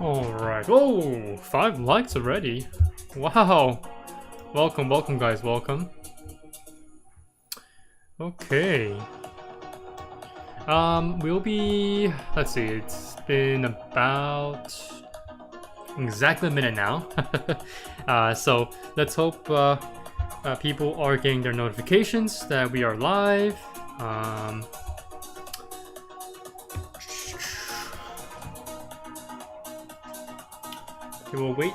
Alright. Oh, 5 likes already. Wow. Welcome, welcome guys, welcome. Okay. We'll be, let's see, it's been about exactly a minute now. So let's hope people are getting their notifications that we are live. Okay, we'll wait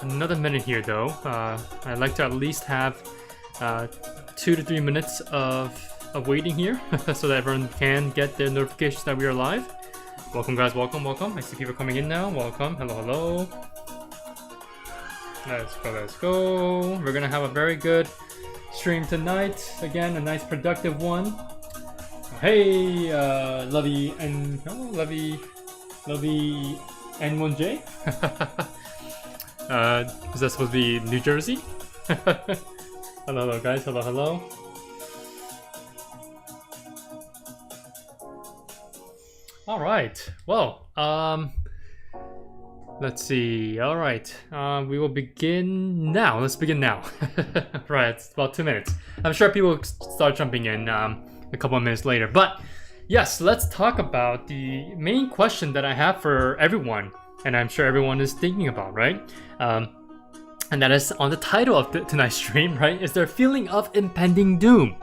another minute here though. I'd like to at least have 2 to 3 minutes of waiting here so that everyone can get their notifications that we are live. Welcome guys, welcome, welcome. I see people coming in now. Welcome, hello, hello. Let's go, let's go. We're gonna have a very good stream tonight. Again, a nice productive one. Hey, Lovey and Lovey N1J. Is that supposed to be New Jersey? Hello, hello guys, hello, hello. Alright, well, let's see, alright, we will begin now, let's begin now. Right, it's about 2 minutes. I'm sure people will start jumping in a couple of minutes later, but yes, let's talk about the main question that I have for everyone, and I'm sure everyone is thinking about, right? And that is on the title of tonight's stream, right? Is there a feeling of impending doom?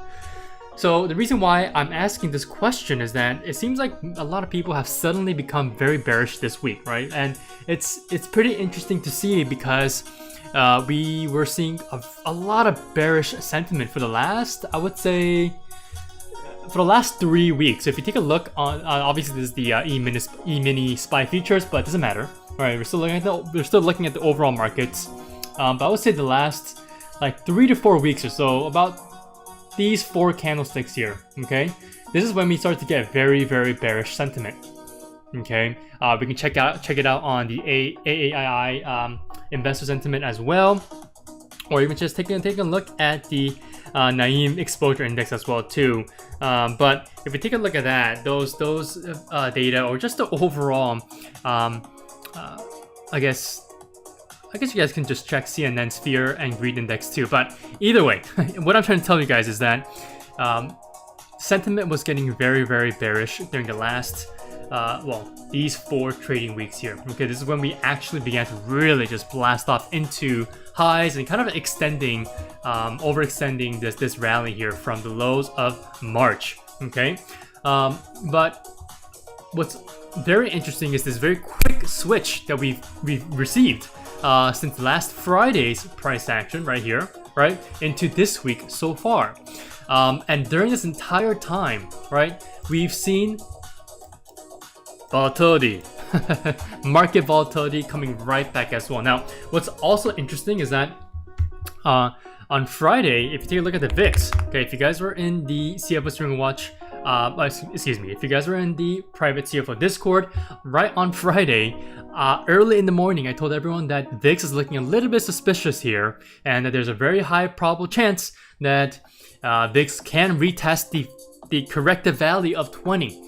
So the reason why I'm asking this question is that it seems like a lot of people have suddenly become very bearish this week, right? And it's pretty interesting to see because we were seeing a lot of bearish sentiment for the last, I would say, for the last 3 weeks. So if you take a look on, obviously this is the E-mini SPY futures, but it doesn't matter. All right, we're still looking at the overall markets. But I would say the last like 3 to 4 weeks or so, about these 4 candlesticks here. Okay, this is when we start to get very, very bearish sentiment. Okay, we can check it out on the AAII investor sentiment as well, or even just take a look at the nyse exposure index as well too. But if we take a look at that, those data, or just the overall, I guess you guys can just check CNN's Fear and Greed Index too. But either way, what I'm trying to tell you guys is that sentiment was getting very, very bearish during the last, these 4 trading weeks here. Okay, this is when we actually began to really just blast off into highs and kind of extending, overextending this rally here from the lows of March. Okay, but what's very interesting is this very quick switch that we've received since last Friday's price action right here, right, into this week so far. And during this entire time, right, we've seen volatility, market volatility coming right back as well. Now, what's also interesting is that on Friday, if you take a look at the VIX, okay, if you guys were in the CFO Streaming Watch, excuse me, if you guys were in the private CFO Discord, right on Friday, early in the morning, I told everyone that VIX is looking a little bit suspicious here, and that there's a very high probable chance that VIX can retest the corrective value of 20.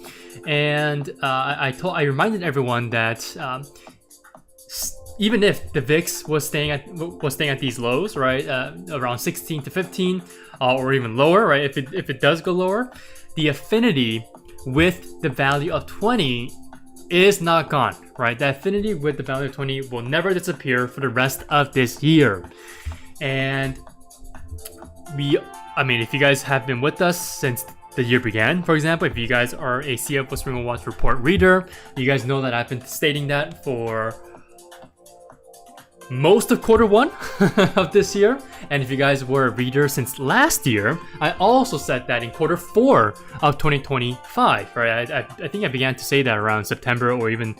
And I reminded everyone that even if the VIX was staying at these lows, right, around 16 to 15, or even lower, right, if it does go lower, the affinity with the value of 20 is not gone, right? The affinity with the value of 20 will never disappear for the rest of this year. And I mean, if you guys have been with us since the year began, for example, if you guys are a CFO Streaming Watch Report reader, you guys know that I've been stating that for most of Q1 of this year. And if you guys were a reader since last year, I also said that in Q4 of 2025, right? I think I began to say that around September, or even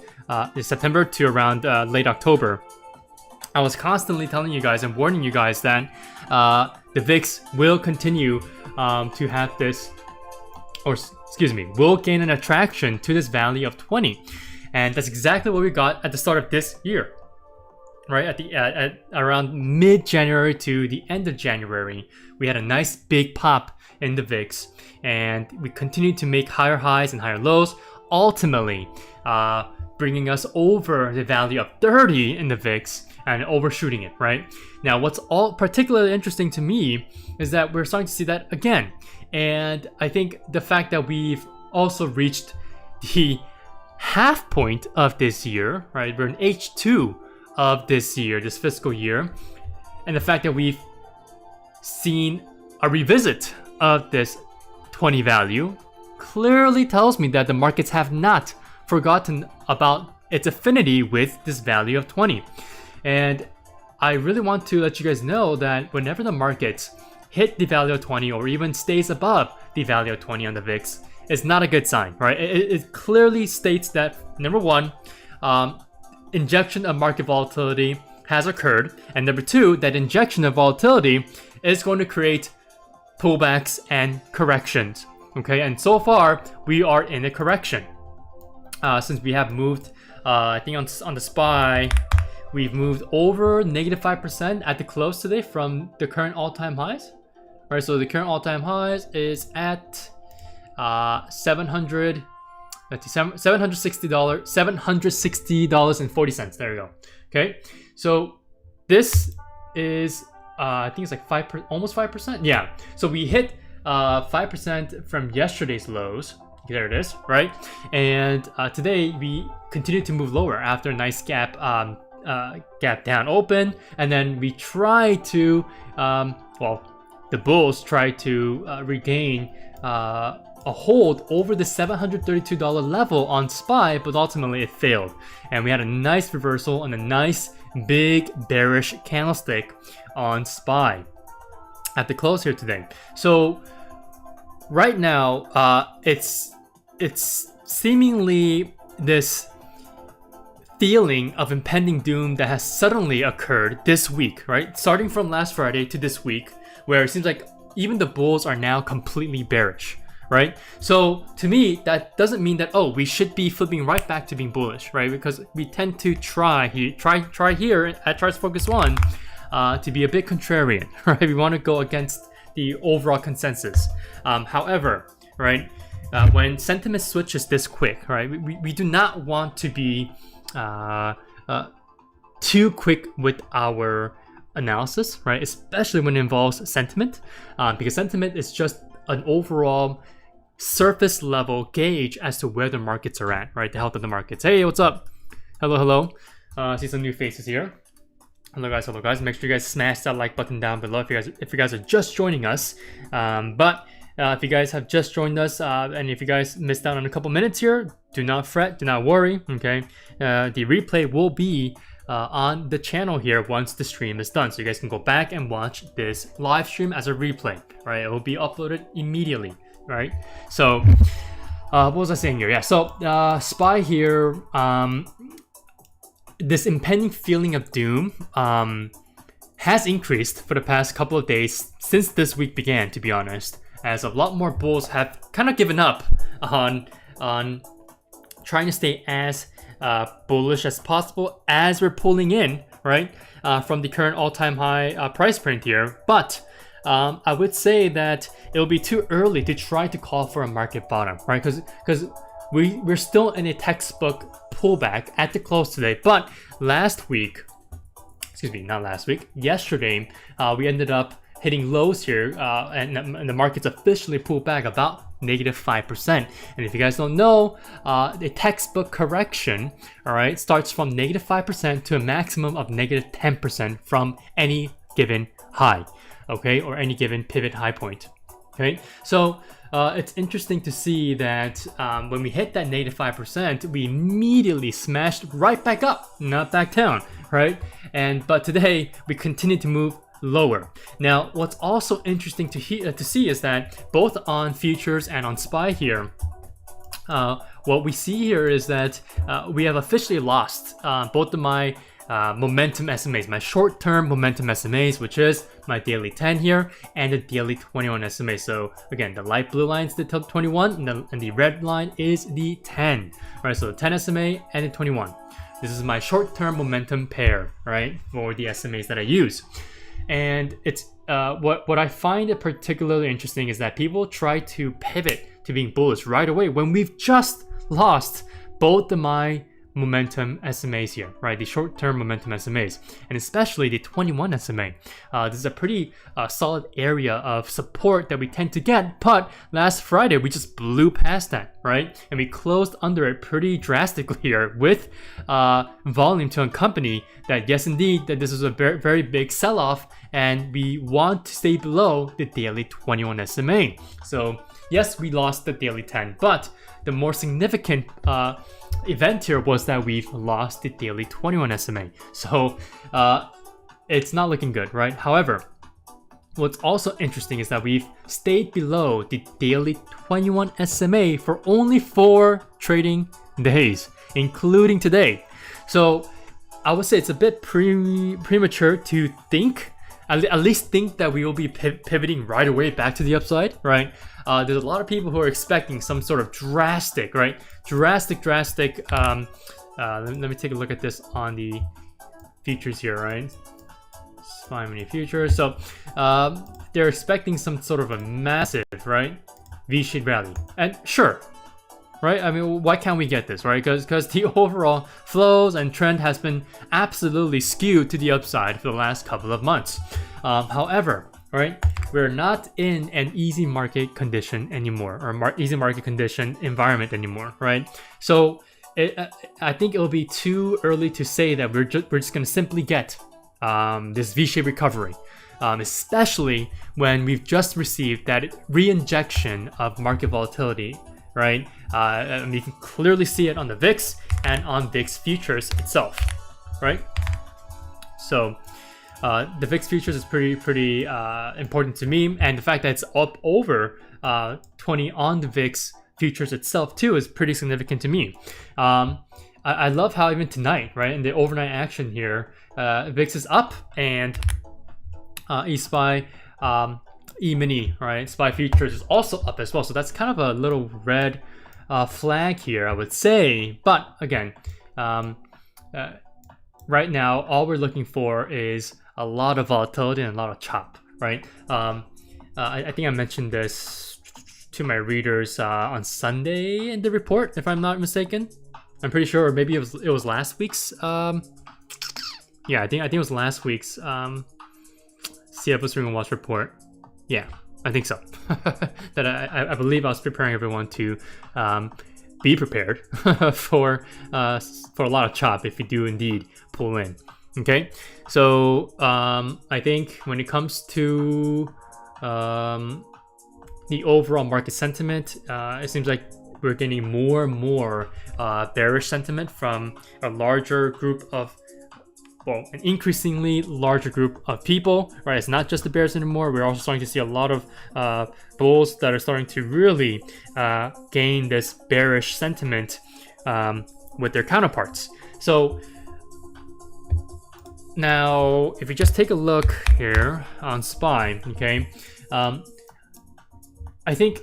September to around late October. I was constantly telling you guys and warning you guys that the VIX will continue to have this, or excuse me, will gain an attraction to this value of 20. And that's exactly what we got at the start of this year. Right at around mid-January to the end of January, we had a nice big pop in the VIX, and we continued to make higher highs and higher lows, ultimately bringing us over the value of 30 in the VIX and overshooting it, right? Now, what's all particularly interesting to me is that we're starting to see that again. And I think the fact that we've also reached the half point of this year, right? We're in H2 of this year, this fiscal year. And the fact that we've seen a revisit of this 20 value clearly tells me that the markets have not forgotten about its affinity with this value of 20. And I really want to let you guys know that whenever the markets hit the value of 20 or even stays above the value of 20 on the VIX, it's not a good sign, right? It clearly states that, number one, injection of market volatility has occurred, and number two, that injection of volatility is going to create pullbacks and corrections, okay? And so far, we are in a correction. Since we have moved, I think on the SPY, we've moved over -5% at the close today from the current all-time highs. All right, so the current all-time highs is at $760.40. There we go. Okay, so this is I think it's like almost 5%. Yeah, so we hit 5% from yesterday's lows. There it is, right? And today we continue to move lower after a nice gap down open, and then we try to the bulls try to regain a hold over the $732 level on SPY, but ultimately it failed, and we had a nice reversal and a nice big bearish candlestick on SPY at the close here today. So right now it's seemingly this feeling of impending doom that has suddenly occurred this week, right? Starting from last Friday to this week, where it seems like even the bulls are now completely bearish, right? So to me, that doesn't mean that, oh, we should be flipping right back to being bullish, right? Because we tend to try here at Charts Focus 1 to be a bit contrarian, right? We want to go against the overall consensus. However, right, when sentiment switches this quick, right, we do not want to be too quick with our analysis, right? Especially when it involves sentiment, because sentiment is just an overall surface level gauge as to where the markets are at, right? The health of the markets. Hey, what's up? Hello. See some new faces here. Hello guys. Make sure you guys smash that like button down below if you guys are just joining us. But if you guys have just joined us, and if you guys missed out on a couple minutes here, do not fret, do not worry. Okay, the replay will be on the channel here once the stream is done, so you guys can go back and watch this live stream as a replay. Right, it will be uploaded immediately. Right, so what was I saying here? Yeah, so SPY here. This impending feeling of doom has increased for the past couple of days since this week began, to be honest, as a lot more bulls have kind of given up on trying to stay as bullish as possible as we're pulling in, right, from the current all-time high price print here. But I would say that it'll be too early to try to call for a market bottom, right? Because we're still in a textbook pullback at the close today. But yesterday, we ended up hitting lows here, and the markets officially pulled back about -5%. And if you guys don't know, the textbook correction, all right, starts from -5% to a maximum of -10% from any given high, okay, or any given pivot high point. Okay, so it's interesting to see that when we hit that -5%, we immediately smashed right back up, not back down, right? But today we continue to move lower. Now, what's also interesting to see is that both on futures and on SPY here, what we see here is that we have officially lost both of my momentum SMAs, my short-term momentum SMAs, which is my daily 10 here, and the daily 21 SMA. So again, the light blue line is the 21, and the red line is the 10. Right, so the 10 SMA and the 21. This is my short-term momentum pair, right, for the SMAs that I use. And it's what I find it particularly interesting is that people try to pivot to being bullish right away when we've just lost both of my momentum SMAs here, right? The short-term momentum SMAs, and especially the 21 SMA. This is a pretty solid area of support that we tend to get, but last Friday we just blew past that, right? And we closed under it pretty drastically here with volume to accompany that, yes indeed, that this is a very, very big sell-off, and we want to stay below the daily 21 SMA. So yes, we lost the daily 10, but the more significant event here was that we've lost the daily 21 SMA. So it's not looking good, right? However, what's also interesting is that we've stayed below the daily 21 SMA for only 4 trading days, including today. So I would say it's a bit premature to think, at least think that we will be pivoting right away back to the upside, right? There's a lot of people who are expecting some sort of drastic, right? Drastic. Let me take a look at this on the futures here, right? SPY mini futures. So they're expecting some sort of a massive, right, V-shaped rally, and sure, right? I mean, why can't we get this, right? Because the overall flows and trend has been absolutely skewed to the upside for the last couple of months. However, right, we're not in an easy market condition anymore, or easy market condition environment anymore, right? So I think it'll be too early to say that we're just going to simply get this V-shaped recovery, especially when we've just received that re-injection of market volatility, right? And you can clearly see it on the VIX and on VIX futures itself, right? So the VIX futures is pretty important to me, and the fact that it's up over 20 on the VIX futures itself too is pretty significant to me. I love how even tonight, right, in the overnight action here, VIX is up, and eSPY E-mini, right, SPY futures is also up as well. So that's kind of a little red flag here, I would say. But again, right now, all we're looking for is a lot of volatility and a lot of chop, right? I think I mentioned this to my readers on Sunday in the report, if I'm not mistaken. I'm pretty sure, or maybe it was last week's. Yeah, I think it was last week's CFO Swing Watch report. Yeah, I think so. That I believe I was preparing everyone to be prepared for a lot of chop if you do indeed pull in. Okay, so I think when it comes to the overall market sentiment, it seems like we're getting more and more bearish sentiment from a larger group of, well, an increasingly larger group of people, right? It's not just the bears anymore. We're also starting to see a lot of bulls that are starting to really gain this bearish sentiment with their counterparts. So now, if you just take a look here on SPY, okay, I think,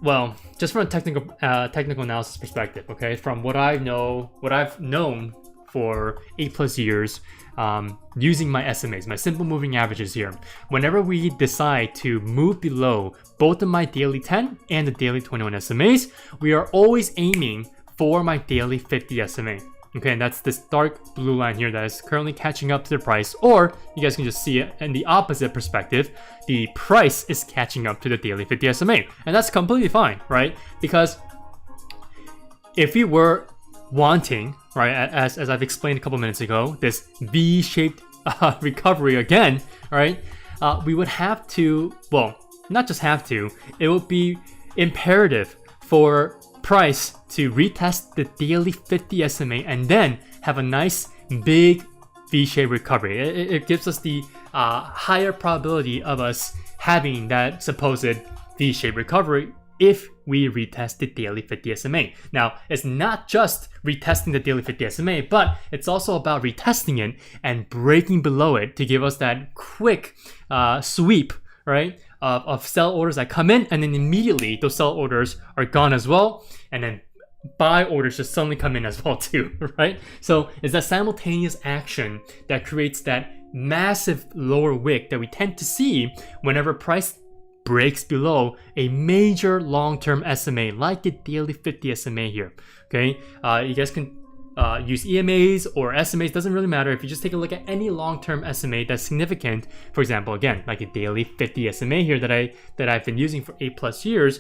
well, just from a technical analysis perspective, okay, from what I've known for 8+ years, using my SMAs, my simple moving averages here, whenever we decide to move below both of my daily 10 and the daily 21 SMAs, we are always aiming for my daily 50 SMA. Okay, and that's this dark blue line here that is currently catching up to the price, or you guys can just see it in the opposite perspective. The price is catching up to the daily 50 SMA, and that's completely fine, right? Because if we were wanting, right, as I've explained a couple minutes ago, this V-shaped recovery again, right, we would have to, well, not just have to, it would be imperative for price to retest the daily 50 SMA and then have a nice big V-shaped recovery. It gives us the higher probability of us having that supposed V-shaped recovery if we retest the daily 50 SMA. Now, it's not just retesting the daily 50 SMA, but it's also about retesting it and breaking below it to give us that quick sweep, right, of sell orders that come in, and then immediately those sell orders are gone as well, and then buy orders just suddenly come in as well too, right? So it's that simultaneous action that creates that massive lower wick that we tend to see whenever price breaks below a major long-term SMA like the daily 50 SMA here. Okay, you guys can use EMAs or SMAs, doesn't really matter. If you just take a look at any long-term SMA that's significant, for example, again, like a daily 50 SMA here that I've been using for 8+ years,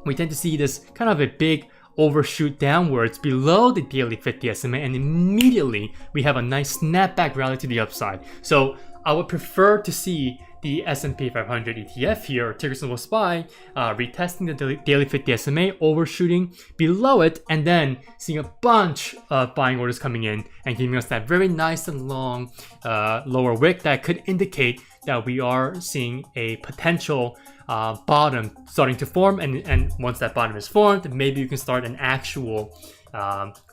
we tend to see this kind of a big overshoot downwards below the daily 50 SMA, and immediately we have a nice snapback rally to the upside. So I would prefer to see the S&P 500 ETF here, or ticker symbol SPY, retesting the daily 50 SMA, overshooting below it, and then seeing a bunch of buying orders coming in and giving us that very nice and long lower wick that could indicate that we are seeing a potential bottom starting to form, and once that bottom is formed, maybe you can start an actual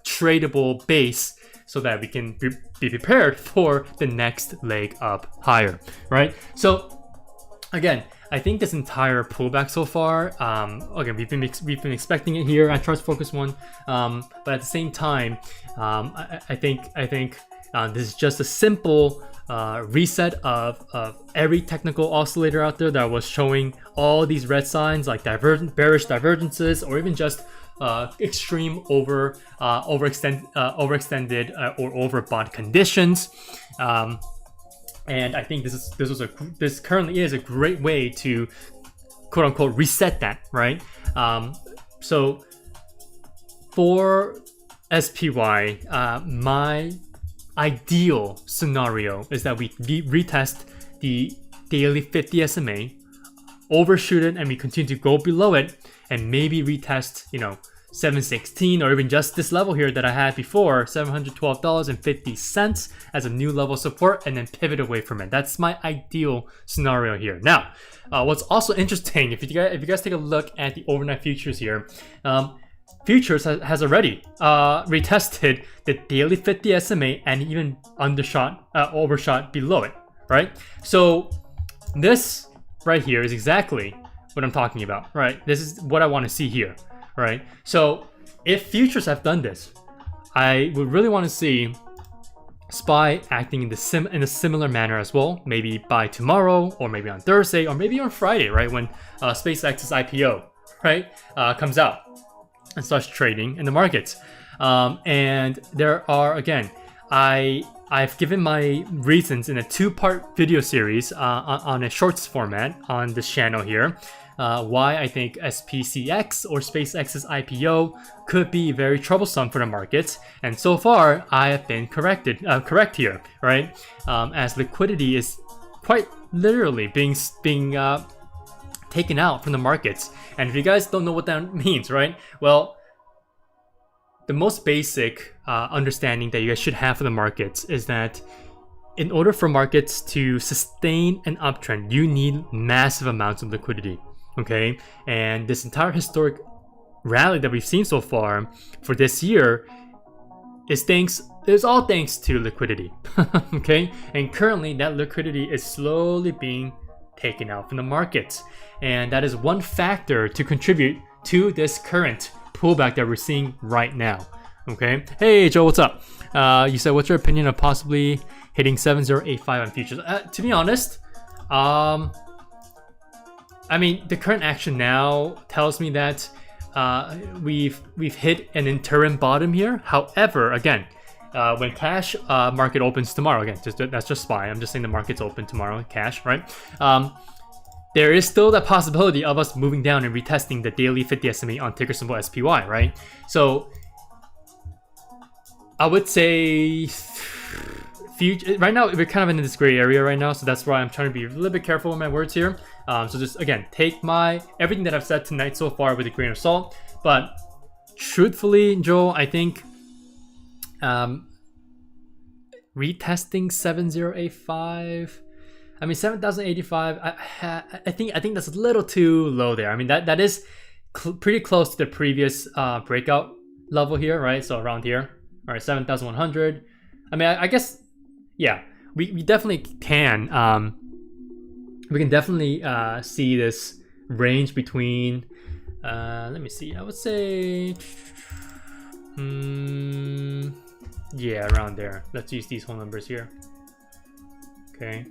tradable base so that we can be prepared for the next leg up higher, right? So again, I think this entire pullback so far, again, we've been expecting it here at Charts Focus 1, but at the same time, I think this is just a simple reset of every technical oscillator out there that was showing all these red signs like bearish divergences, or even just extreme overextended or overbought conditions, and I think this currently is a great way to quote unquote reset that, right? So for SPY, my ideal scenario is that we retest the daily 50 SMA, overshoot it, and we continue to go below it, and maybe retest, 716, or even just this level here that I had before, $712.50 as a new level of support, and then pivot away from it. That's my ideal scenario here. Now, what's also interesting, if you guys take a look at the overnight futures here, futures has already retested the daily 50 SMA and even overshot below it, right? So this right here is exactly what I'm talking about, right? This is what I want to see here, right? So if futures have done this, I would really want to see SPY acting in a similar manner as well, maybe by tomorrow, or maybe on Thursday, or maybe on Friday, right? When SpaceX's IPO, right, comes out and starts trading in the markets. And there are, again, I've given my reasons in a 2-part video series on a shorts format on this channel here, why I think SPCX or SpaceX's IPO could be very troublesome for the markets. And so far, I have been correct here, right? As liquidity is quite literally being taken out from the markets. And if you guys don't know what that means, right? Well, the most basic understanding that you guys should have for the markets is that in order for markets to sustain an uptrend, you need massive amounts of liquidity, okay? And this entire historic rally that we've seen so far for this year is all thanks to liquidity, okay? And currently that liquidity is slowly being taken out from the markets. And that is one factor to contribute to this current pullback that we're seeing right now, okay? Hey Joe, what's up? You said, what's your opinion of possibly hitting 7085 on futures? To be honest, I mean, the current action now tells me that we've hit an interim bottom here. However, again, when cash market opens tomorrow, again, that's just SPY. I'm just saying the market's open tomorrow, cash, right? There is still that possibility of us moving down and retesting the daily 50 SMA on ticker symbol SPY, right? So I would say right now we're kind of in this gray area right now, so that's why I'm trying to be a little bit careful with my words here. So just again, take everything that I've said tonight so far with a grain of salt. But truthfully, Joel, I think retesting 7085. I mean, 7,085. I think that's a little too low there. I mean, that is pretty close to the previous breakout level here, right? So around here, all right, 7,100. I mean, I guess, yeah, we definitely can. We can definitely see this range between. Let me see. I would say, yeah, around there. Let's use these whole numbers here. Okay.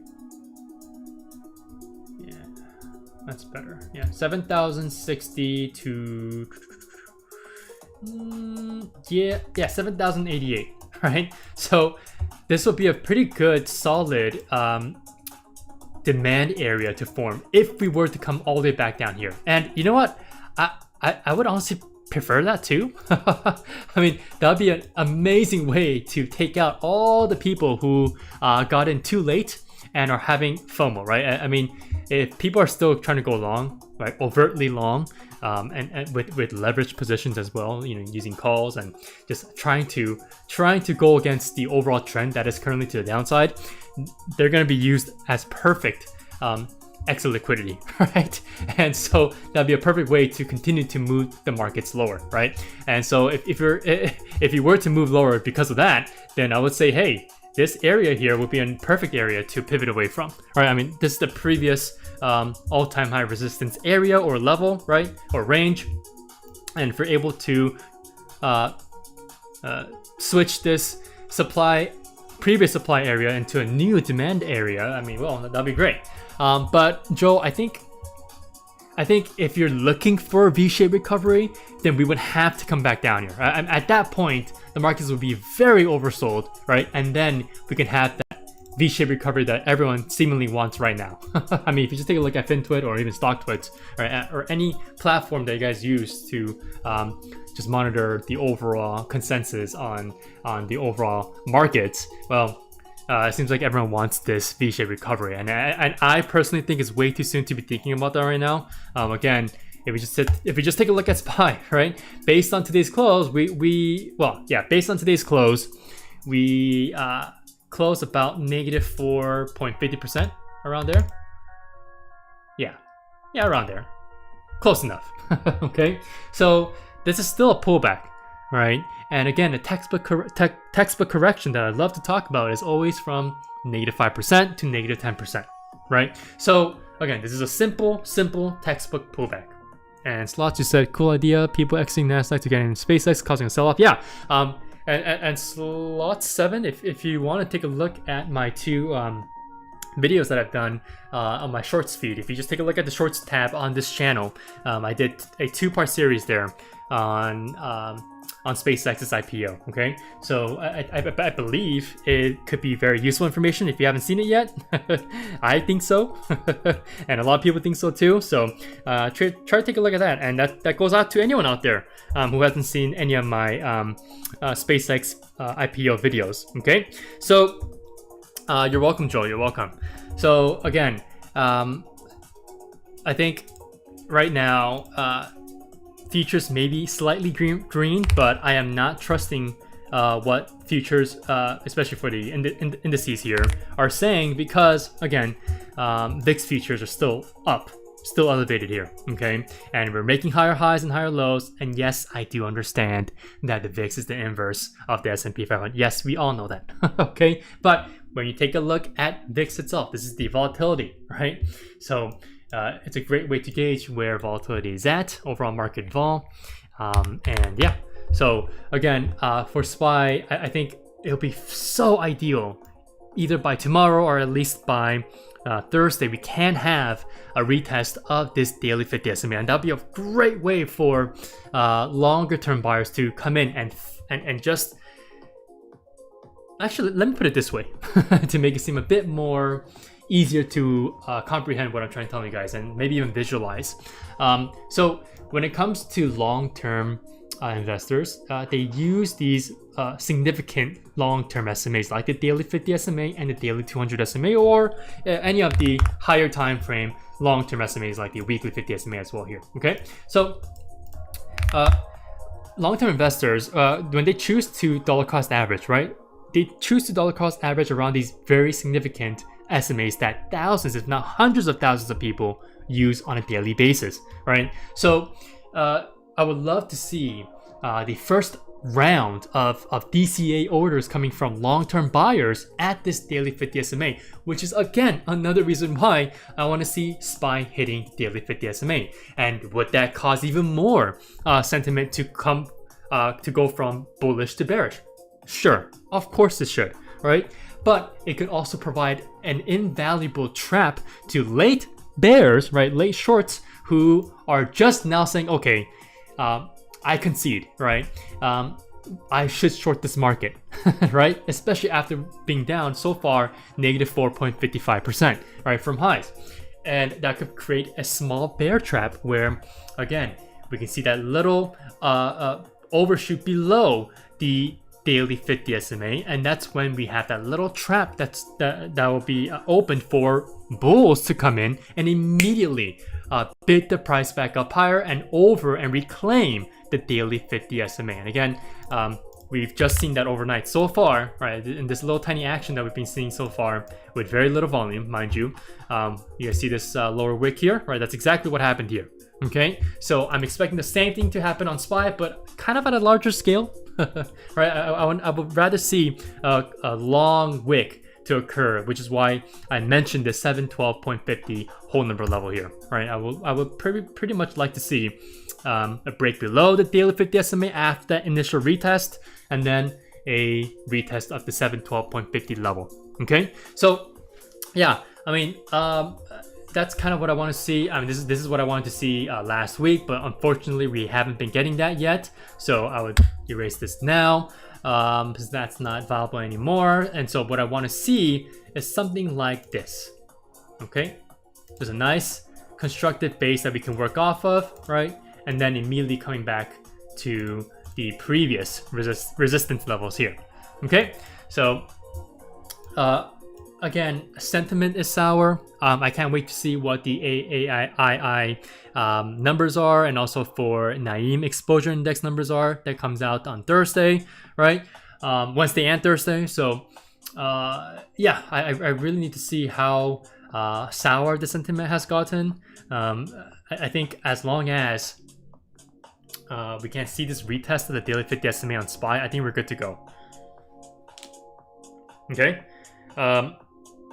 That's better. Yeah, 7,060 to yeah, 7,088, right? So this will be a pretty good solid demand area to form if we were to come all the way back down here. And you know what? I would honestly prefer that too. I mean, that would be an amazing way to take out all the people who got in too late and are having FOMO, right? I mean, if people are still trying to go long, right, overtly long, and with leverage positions as well, you know, using calls and just trying to go against the overall trend that is currently to the downside, they're going to be used as perfect exit liquidity, right? And so that'd be a perfect way to continue to move the markets lower, right? And so if you were to move lower because of that, then I would say, hey, this area here would be a perfect area to pivot away from, right? I mean, this is the previous all-time high resistance area or level, right? Or range. And if you're able to switch this previous supply area into a new demand area, I mean, well, that'd be great. But Joe, I think if you're looking for a V-shaped recovery, then we would have to come back down here. At that point, the markets would be very oversold, right? And then we can have that V-shaped recovery that everyone seemingly wants right now. I mean, if you just take a look at FinTwit or even StockTwit, or any platform that you guys use to just monitor the overall consensus on the overall markets, well, it seems like everyone wants this V-shaped recovery, and I personally think it's way too soon to be thinking about that right now. Again, if we just take a look at SPY, right? Based on today's close, based on today's close, we close about negative 4.50% around there. Yeah, around there, close enough. Okay, so this is still a pullback, right? And again, the textbook correction that I love to talk about is always from negative 5% to negative 10%, right? So again, this is a simple textbook pullback. And Slots, you said, cool idea, people exiting NASDAQ to get in SpaceX, causing a sell-off. Yeah, and Slot 7, if you want to take a look at my two videos that I've done on my shorts feed, if you just take a look at the shorts tab on this channel, I did a 2-part series there on SpaceX's IPO. Okay, so I believe it could be very useful information if you haven't seen it yet. I think so, and a lot of people think so too. So try to take a look at that, and that goes out to anyone out there who hasn't seen any of my SpaceX IPO videos. Okay, so you're welcome, Joel. You're welcome. So again, I think right now futures may be slightly green, but I am not trusting what futures, especially for the indices here, are saying, because again, VIX futures are still up, still elevated here, okay? And we're making higher highs and higher lows, and yes, I do understand that the VIX is the inverse of the S&P 500. Yes, we all know that, okay? But when you take a look at VIX itself, this is the volatility, right? So it's a great way to gauge where volatility is at, overall market vol. And yeah, so again, for SPY, I think it'll be so ideal either by tomorrow or at least by Thursday, we can have a retest of this daily 50 SMA, and that'll be a great way for longer term buyers to come in and just, actually, let me put it this way to make it seem a bit more easier to comprehend what I'm trying to tell you guys, and maybe even visualize. So when it comes to long-term investors, they use these significant long-term SMAs like the daily 50 SMA and the daily 200 SMA, or any of the higher time frame long-term SMAs like the weekly 50 SMA as well here. Okay, so long-term investors, when they choose to dollar cost average, right? They choose to dollar cost average around these very significant SMAs that thousands, if not hundreds of thousands of people use on a daily basis, right? So I would love to see the first round of DCA orders coming from long-term buyers at this daily 50 SMA, which is again another reason why I want to see SPY hitting daily 50 SMA. And would that cause even more sentiment to come to go from bullish to bearish? Sure, of course it should, right? But it could also provide an invaluable trap to late bears, right, late shorts who are just now saying, okay, I concede, right? I should short this market, right? Especially after being down so far negative 4.55%, right, from highs. And that could create a small bear trap where, again, we can see that little overshoot below the daily 50 SMA, and that's when we have that little trap that will be open for bulls to come in and immediately bid the price back up higher and over and reclaim the daily 50 SMA. And again, we've just seen that overnight so far, right? In this little tiny action that we've been seeing so far with very little volume, mind you. You guys see this lower wick here, right? That's exactly what happened here. Okay, so I'm expecting the same thing to happen on SPY, but kind of at a larger scale, right? I would rather see a long wick to occur, which is why I mentioned the 712.50 whole number level here, right? I would pretty much like to see a break below the daily 50 SMA after that initial retest, and then a retest of the 712.50 level. Okay, so yeah, I mean, that's kind of what I want to see. I mean, this is what I wanted to see last week, but unfortunately we haven't been getting that yet. So I would erase this now because that's not viable anymore. And so what I want to see is something like this. Okay, there's a nice constructed base that we can work off of, right? And then immediately coming back to the previous resistance levels here. Okay, so again, sentiment is sour. I can't wait to see what the AAII numbers are, and also for NYME exposure index numbers are. That comes out on Thursday, right? Wednesday and Thursday. So yeah, I really need to see how sour the sentiment has gotten. I think as long as we can see this retest of the daily 50 SMA on SPY, I think we're good to go. Okay.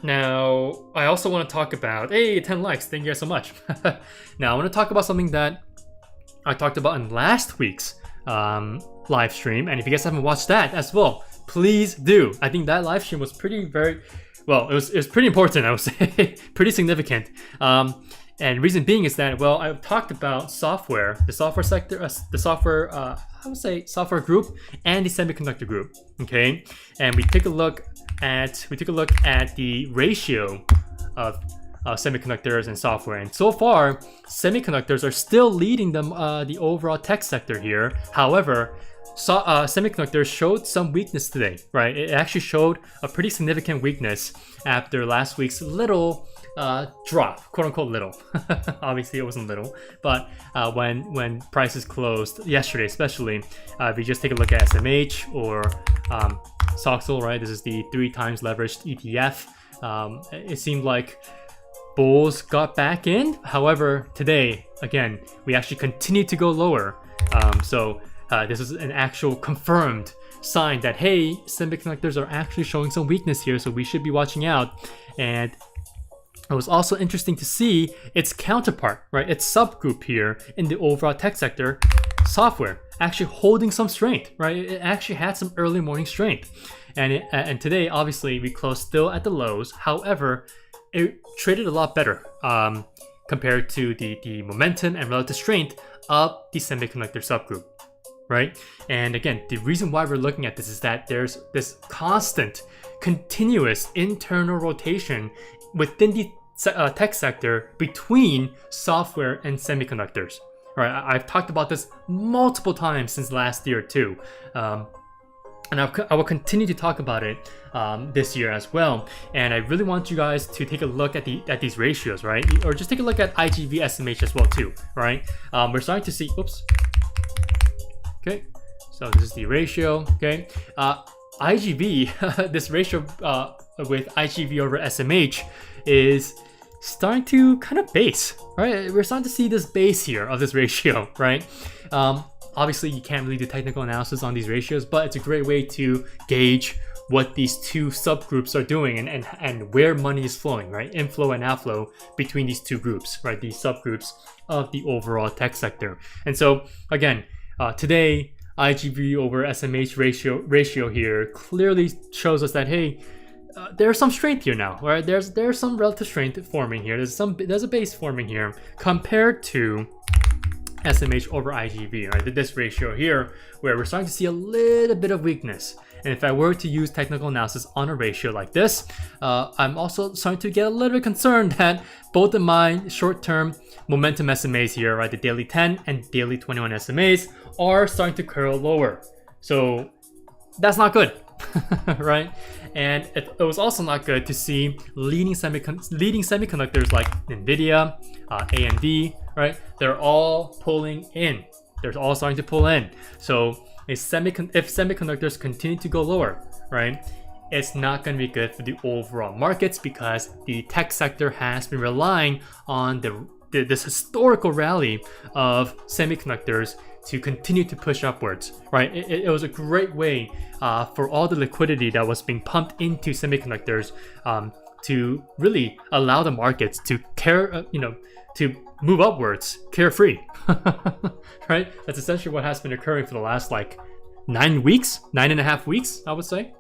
Now, I also want to talk about, hey, 10 likes, thank you guys so much. Now, I want to talk about something that I talked about in last week's live stream, and if you guys haven't watched that as well, please do. I think that live stream was it was pretty important, I would say, pretty significant. And reason being is that, well, I talked about software, the software sector, I would say software group and the semiconductor group, okay? And we took a look at the ratio of semiconductors and software, and so far semiconductors are still leading the overall tech sector here. However, semiconductors showed some weakness today, right? It actually showed a pretty significant weakness after last week's little drop, quote unquote little. Obviously it wasn't little, but when prices closed yesterday, especially if you just take a look at SMH or SOXL, right? This is the 3 times leveraged ETF. It seemed like bulls got back in. However, today, again, we actually continued to go lower. So this is an actual confirmed sign that, hey, semiconductors are actually showing some weakness here, so we should be watching out. And it was also interesting to see its counterpart, right? Its subgroup here in the overall tech sector, software, actually holding some strength, right? It actually had some early morning strength. And today, obviously, we closed still at the lows. However, it traded a lot better compared to the momentum and relative strength of the semiconductor subgroup, right? And again, the reason why we're looking at this is that there's this constant, continuous internal rotation within the tech sector between software and semiconductors. Right, I've talked about this multiple times since last year too, and I will continue to talk about it this year as well. And I really want you guys to take a look at these ratios, right? Or just take a look at IGV SMH as well too, right? We're starting to see, oops. Okay, so this is the ratio. Okay, IGV, this ratio with IGV over SMH is starting to kind of base, right? We're starting to see this base here of this ratio, right? Obviously, you can't really do technical analysis on these ratios, but it's a great way to gauge what these two subgroups are doing and where money is flowing, right? Inflow and outflow between these two groups, right? These subgroups of the overall tech sector. And so, again, today, IGV over SMH ratio here clearly shows us that, hey, there's some strength here now, right? There's some relative strength forming here. There's a base forming here compared to SMH over IGV, right? This ratio here, where we're starting to see a little bit of weakness. And if I were to use technical analysis on a ratio like this, I'm also starting to get a little bit concerned that both of my short-term momentum SMAs here, right, the daily 10 and daily 21 SMAs, are starting to curl lower. So that's not good, right? And it was also not good to see leading semiconductors like NVIDIA, AMD, right? They're all pulling in. They're all starting to pull in. So if semiconductors continue to go lower, right, it's not going to be good for the overall markets, because the tech sector has been relying on this historical rally of semiconductors to continue to push upwards, right? It was a great way for all the liquidity that was being pumped into semiconductors to really allow the markets to to move upwards carefree, right? That's essentially what has been occurring for the last like 9.5 weeks, I would say.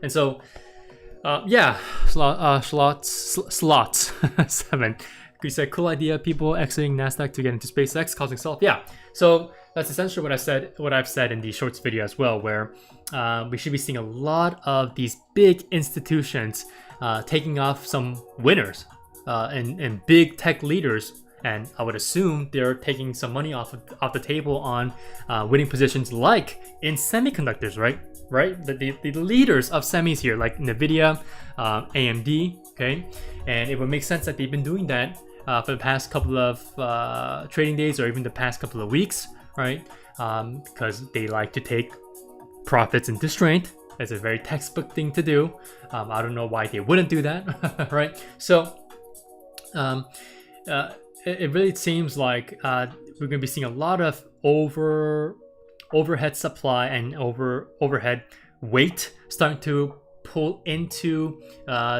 And so, yeah, slots 7. You said cool idea, people exiting Nasdaq to get into SpaceX, causing sell-off. Yeah, so that's essentially what I've said in the shorts video as well, where we should be seeing a lot of these big institutions taking off some winners and big tech leaders, and I would assume they're taking some money off the table on winning positions like in semiconductors, right? The leaders of semis here, like NVIDIA, AMD, okay? And it would make sense that they've been doing that for the past couple of trading days, or even the past couple of weeks, right? Because they like to take profits into strength. It's a very textbook thing to do. I don't know why they wouldn't do that, right? So it really seems like we're going to be seeing a lot of overhead supply and overhead weight starting to pull into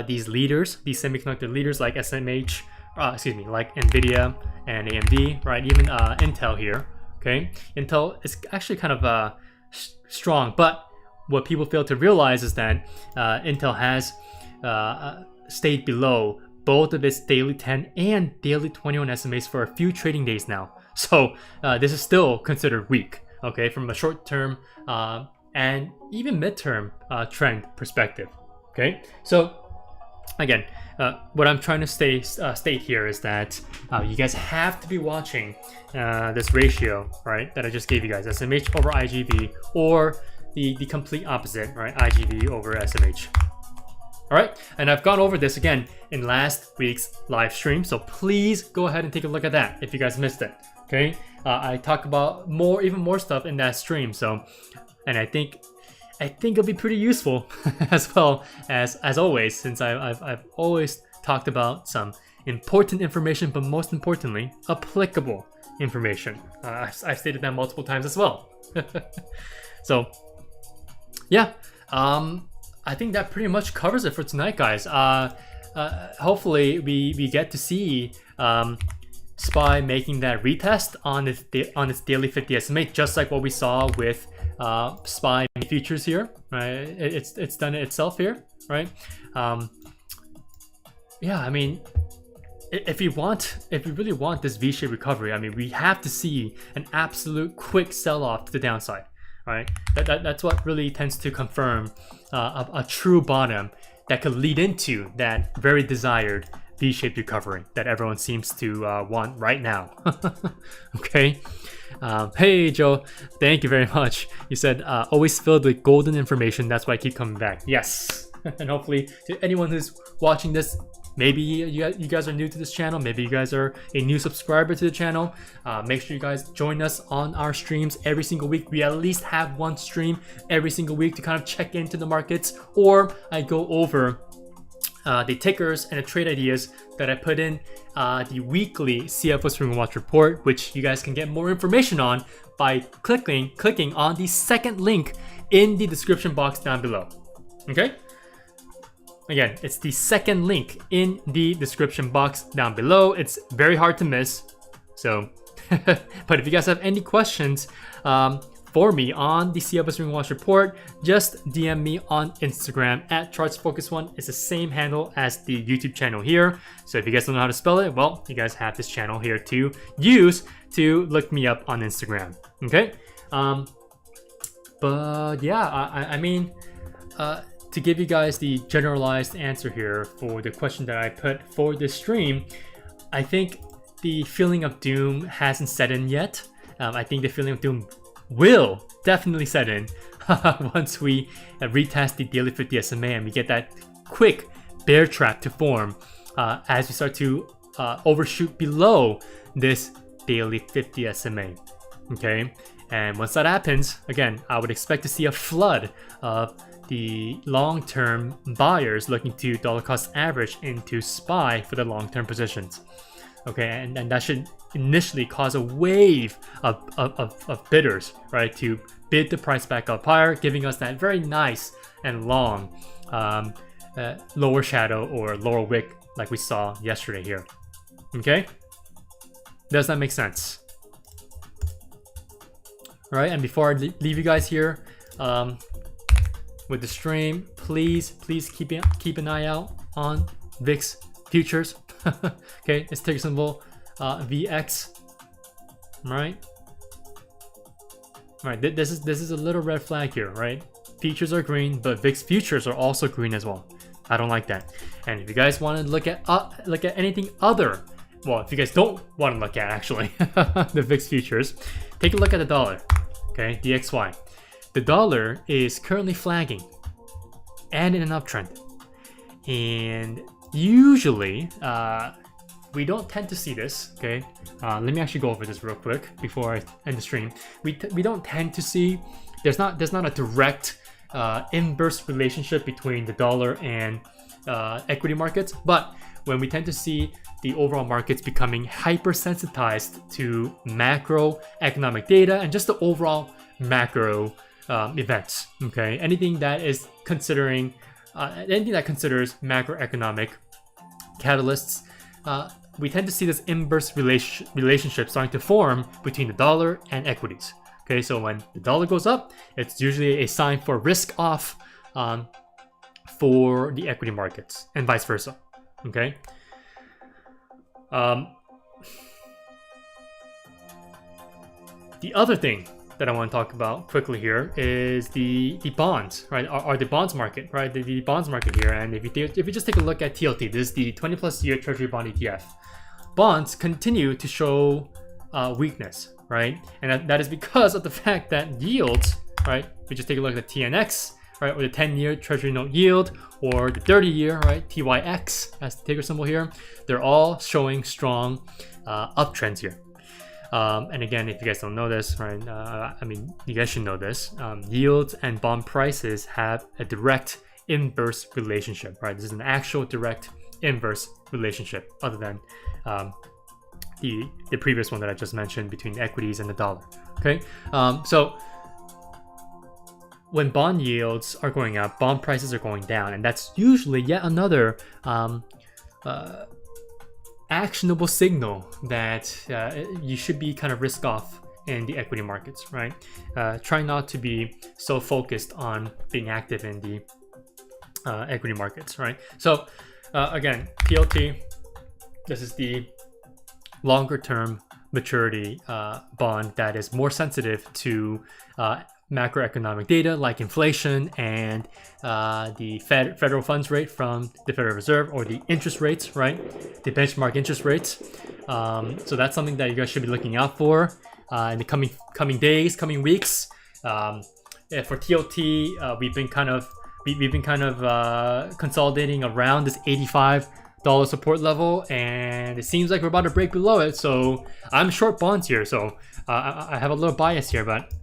these leaders, these semiconductor leaders like SMH, like NVIDIA and AMD, right? Even Intel here, okay? Intel is actually kind of strong, but what people fail to realize is that Intel has stayed below both of its daily 10 and daily 21 SMAs for a few trading days now. So this is still considered weak, okay, from a short-term and even mid-term trend perspective, okay? So again, what I'm trying to state here is that you guys have to be watching this ratio, right, that I just gave you guys, SMH over IGV, or the complete opposite, right, IGV over SMH. All right, and I've gone over this again in last week's live stream, so please go ahead and take a look at that if you guys missed it, okay? I talk about even more stuff in that stream, so, and I think it'll be pretty useful as well as always, since I've always talked about some important information, but most importantly, applicable information. I've stated that multiple times as well. So, yeah, I think that pretty much covers it for tonight, guys. Hopefully, we get to see SPY making that retest on its daily 50 SMA, just like what we saw with SPY futures here, right? It's done it itself here, right? Yeah, I mean, if we really want this V-shaped recovery, I mean, we have to see an absolute quick sell-off to the downside, right? That's what really tends to confirm a true bottom that could lead into that very desired V-shaped recovery that everyone seems to want right now. Okay. Hey Joe, thank you very much. You said always filled with golden information. That's why I keep coming back. Yes. And hopefully to anyone who's watching this, maybe you guys are new to this channel, maybe you guys are a new subscriber to the channel, make sure you guys join us on our streams every single week. We at least have one stream every single week to kind of check into the markets, or I go over the tickers and the trade ideas that I put in the weekly CFO Swing Watch report, which you guys can get more information on by clicking on the second link in the description box down below. Okay? Again, it's the second link in the description box down below. It's very hard to miss. So, but if you guys have any questions for me on the CFO Report, just DM me on Instagram at ChartsFocus1. It's the same handle as the YouTube channel here. So if you guys don't know how to spell it, well, you guys have this channel here to use to look me up on Instagram. Okay? But yeah, I mean, to give you guys the generalized answer here for the question that I put for this stream, I think the feeling of doom hasn't set in yet. I think the feeling of doom will definitely set in once we retest the daily 50 SMA and we get that quick bear trap to form as we start to overshoot below this daily 50 SMA. Okay, and once that happens, again, I would expect to see a flood of the long-term buyers looking to dollar cost average into SPY for the long-term positions. Okay, and that should initially cause a wave of bidders, right, to bid the price back up higher, giving us that very nice and long lower shadow or lower wick like we saw yesterday here. Okay, does that make sense? All right, and before I leave you guys here with the stream, please keep an eye out on VIX futures. Okay, it's ticker symbol VX. Right. This is a little red flag here, right? Futures are green, but VIX futures are also green as well. I don't like that. And if you guys want to look at anything other, well, if you guys don't want to look at actually the VIX futures, take a look at the dollar. Okay, DXY. The dollar is currently flagging and in an uptrend, and usually we don't tend to see this. Okay, let me actually go over this real quick before I end the stream. We don't tend to see, there's not a direct inverse relationship between the dollar and equity markets, but when we tend to see the overall markets becoming hypersensitized to macroeconomic data and just the overall macro events. Okay, anything that considers macroeconomic catalysts, we tend to see this inverse relationship starting to form between the dollar and equities. Okay, so when the dollar goes up, it's usually a sign for risk off for the equity markets, and vice versa. Okay. The other thing that I want to talk about quickly here is the bonds, right? Are the bonds market, right? The bonds market here, and if you just take a look at TLT, this is the 20+ year Treasury bond ETF. Bonds continue to show weakness, right? And that is because of the fact that yields, right? We just take a look at the TNX, right, or the 10-year Treasury note yield, or the 30-year, right, TYX, as the ticker symbol here. They're all showing strong uptrends here. And again, if you guys don't know this, right, I mean, you guys should know this. Yields and bond prices have a direct inverse relationship, right? This is an actual direct inverse relationship, other than the previous one that I just mentioned between equities and the dollar. Okay, so when bond yields are going up, bond prices are going down, and that's usually yet another actionable signal that you should be kind of risk off in the equity markets, right? Try not to be so focused on being active in the equity markets, right? So again, PLT, this is the longer term maturity bond that is more sensitive to macroeconomic data like inflation and the federal funds rate from the Federal Reserve, or the interest rates, right? The benchmark interest rates. So that's something that you guys should be looking out for in the coming days, coming weeks. For TLT, we've been kind of consolidating around this $85 support level, and it seems like we're about to break below it. So I'm short bonds here, so I have a little bias here, but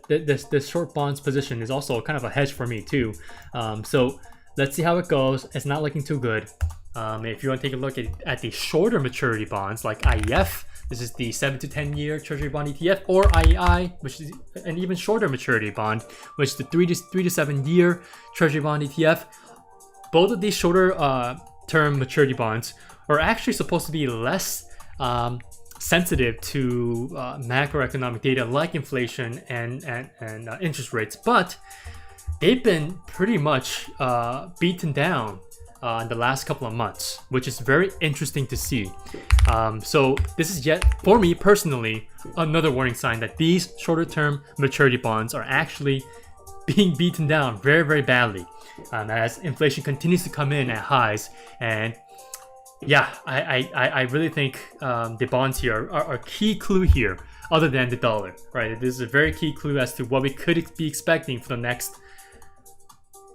this short bonds position is also kind of a hedge for me too. So let's see how it goes. It's not looking too good. If you want to take a look at the shorter maturity bonds like IEF, this is the 7 to 10 year Treasury bond ETF, or IEI, which is an even shorter maturity bond, which is the 3 to 7 year Treasury bond ETF. Both of these shorter term maturity bonds are actually supposed to be less sensitive to macroeconomic data like inflation and interest rates, but they've been pretty much beaten down in the last couple of months, which is very interesting to see. So this is yet, for me personally, another warning sign that these shorter term maturity bonds are actually being beaten down very, very badly as inflation continues to come in at highs. And yeah, I really think the bonds here are a key clue here, other than the dollar, right? This is a very key clue as to what we could be expecting for the next,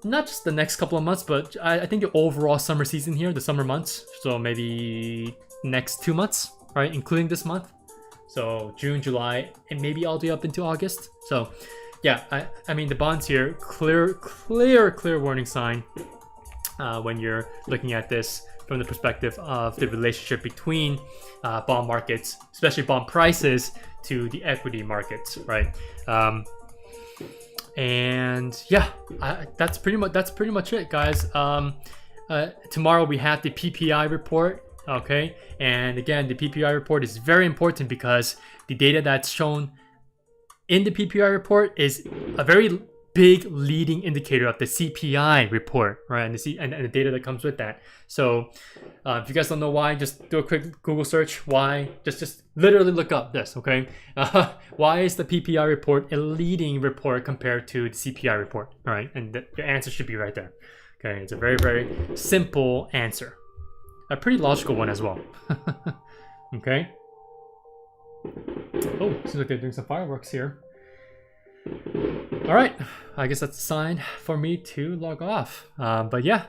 not just the next couple of months, but I think the overall summer season here, the summer months. So maybe next 2 months, right? Including this month. So June, July, and maybe all the way up into August. So yeah, I mean the bonds here, clear warning sign when you're looking at this from the perspective of the relationship between bond markets, especially bond prices, to the equity markets, right? And yeah, that's pretty much it, guys. Tomorrow we have the PPI report, okay? And again, the PPI report is very important because the data that's shown in the PPI report is a very big leading indicator of the CPI report, right? And the data that comes with that. So if you guys don't know why, just do a quick Google search. Why? Just literally look up this, okay? Why is the PPI report a leading report compared to the CPI report? All right, and your answer should be right there. Okay, it's a very, very simple answer. A pretty logical one as well. Okay. Oh, seems like they're doing some fireworks here. All right, I guess that's a sign for me to log off. But yeah,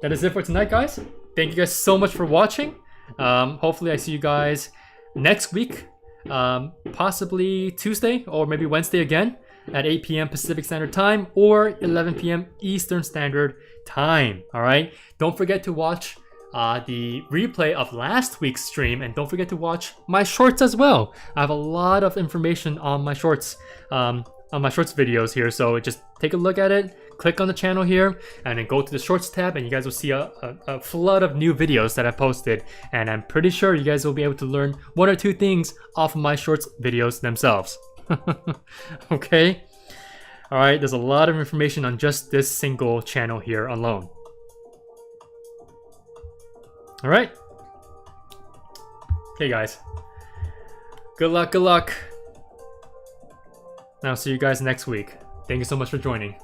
that is it for tonight, guys. Thank you guys so much for watching. Hopefully I see you guys next week, possibly Tuesday or maybe Wednesday again at 8 p.m. Pacific Standard Time or 11 p.m. Eastern Standard Time. All right, don't forget to watch the replay of last week's stream, and don't forget to watch my shorts as well. I have a lot of information on my shorts videos here, so just take a look at it, click on the channel here, and then go to the shorts tab, and you guys will see a flood of new videos that I posted, and I'm pretty sure you guys will be able to learn 1 or 2 things off of my shorts videos themselves. Okay, all right, there's a lot of information on just this single channel here alone. All right. Okay, guys. Good luck. And I'll see you guys next week. Thank you so much for joining.